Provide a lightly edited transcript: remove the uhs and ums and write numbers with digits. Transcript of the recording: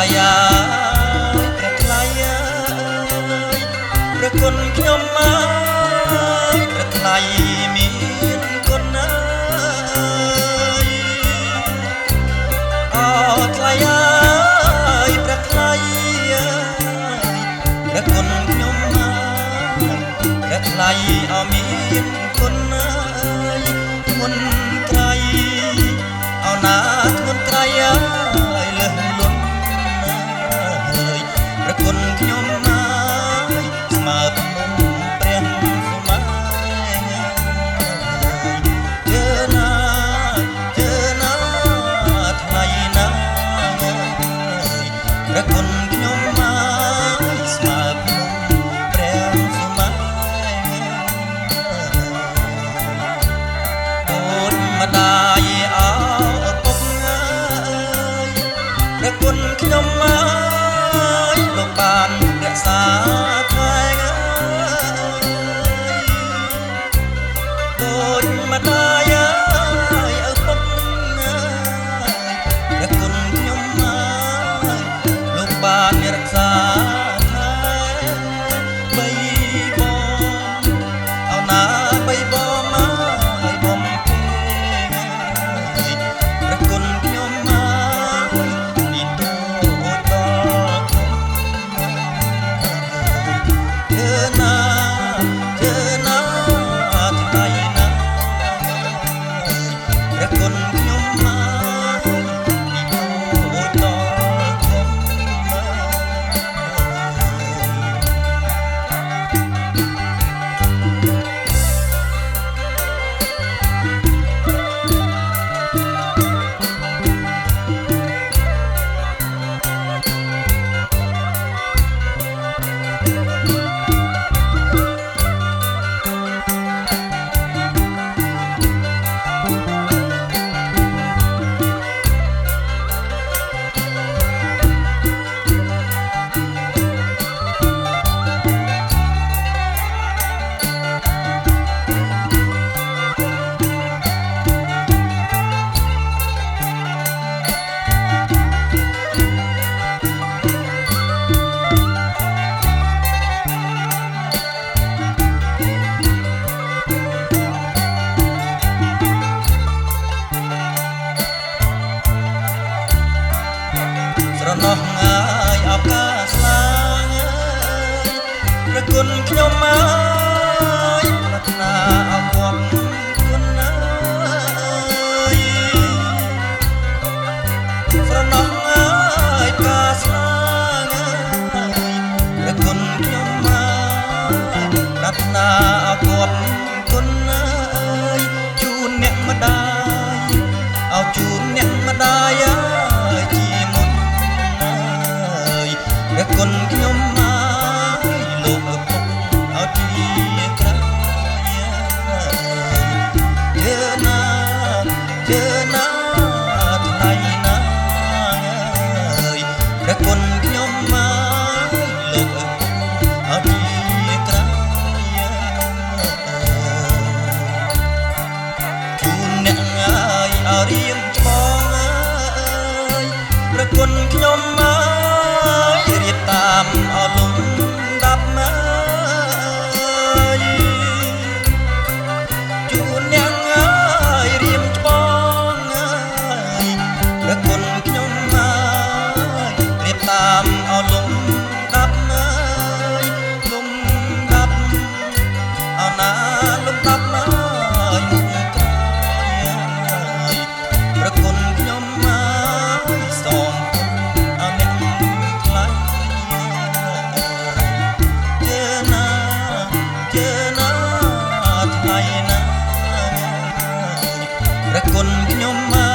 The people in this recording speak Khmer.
ថ្លៃអើយព្រះថ្លៃអើយព្រះគុណខ្ញុំអើយព្រះថ្លៃមានគុណអើយអូថ្លៃអើយព្រះថ្លៃអើយព្រះគុណខ្ញុំអើយព្រះថ្លៃអើមានគុណអើយធ្ងន់ក្រៃអោណាធ្ងន់ក្រៃអើយលើសលន់អើយព្រះគុណខ្ញុំអើយស្មើភ្នំព្រះសុមាជើណាជើណាថ្លៃណាស់ព្រះគុណខ្ញុំអើយស្មើភ្នំព្រះសុមាដូចម្ដាយអើពុកអើយព្រះគុណខ្ញុំអើយលោកបានរក្សាថែអើយដូចម្ដាយអើយឪពុកអើយព្រះគុណខ្ញុំអើយលោកបានរក្សាថែបីបងអោណាបីបងអើយបំពេព្រះគុណខ្ញុំអើយពីតូចដល់ធំជើណាជើណាថ្លៃណាស់ព្រះគុណខ្ញុំអើយពីតូចដល់ធំស្រណោះអើយឱកាសស្លាញ់អើយព្រះគុណខ្ញុំអើយប្រាថ្នាអរគុណគុណអើយស្រណោះអើយឱកាសស្លាញ់អើយព្រះគុណខ្ញុំអើយប្រាថ្នាអរគុណគុណអើយជូនអ្នកម្ដាយអោជូនអ្នកម្ដាយអើយជាមុនព្រះគុណខ្ញុំអើយលោកឪពុកអោជាក្រោយជើណាជើណាថ្លៃណាស់ព្រះគុណខ្ញុំអើយលោកឪពុកអោជាក្រោយជូនអ្នកអើយអោរៀមច្បងអើយព្រះគុណខ្ញុំអើយរៀបតាមអលំដាប់អើយជូនអ្នកអើយរៀមច្បងអើយព្រះគុណខ្ញុំអើយរៀបតាមអលំដាប់អើយលំដាប់អណាលំដាប់អើយមុខក្រោយអើយព្រះគុណខ្ញុំអើយសូមគុណអអ្នកថ្លៃជើណាជើណាថ្លៃណាស់ព្រះគុណខ្ញុំអើ